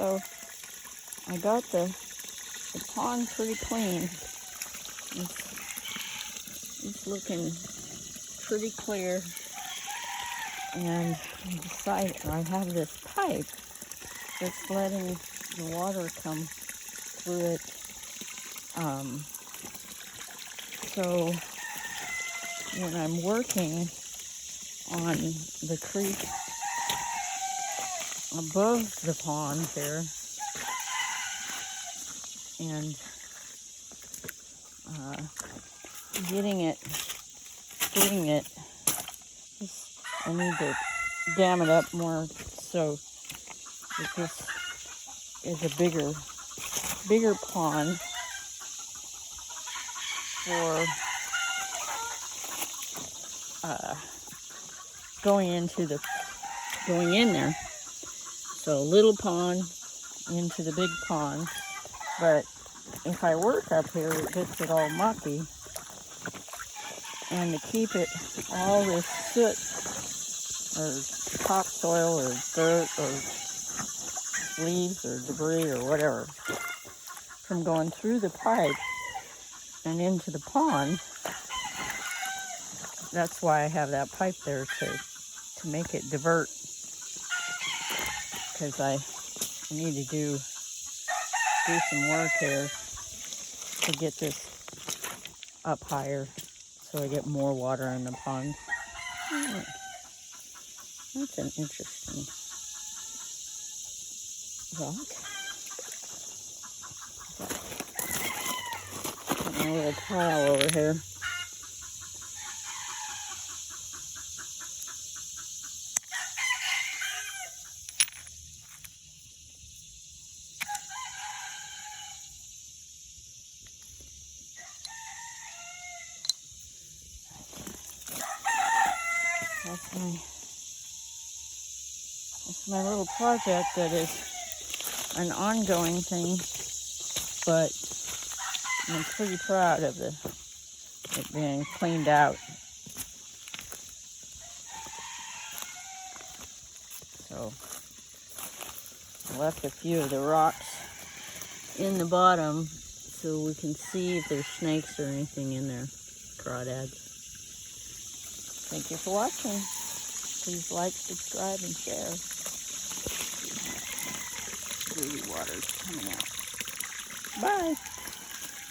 So I got the pond pretty clean. It's looking pretty clear. And I decided I have this pipe that's letting the water come through it. So when I'm working on the creek above the pond there, and getting it, I need to dam it up more so that this is a bigger pond for going in there. So a little pond into the big pond, but if I work up here, it gets it all mucky. And to keep it, all this soot or topsoil or dirt or leaves or debris or whatever from going through the pipe and into the pond, that's why I have that pipe there to make it divert, because I need to do some work here to get this up higher so I get more water in the pond. That's an interesting rock. Got my little pile over here. That's my little project that is an ongoing thing, but I'm pretty proud of it being cleaned out. So I left a few of the rocks in the bottom so we can see if there's snakes or anything in there, crawdads. Thank you for watching. Please like, subscribe, and share. Really water's coming out. Bye.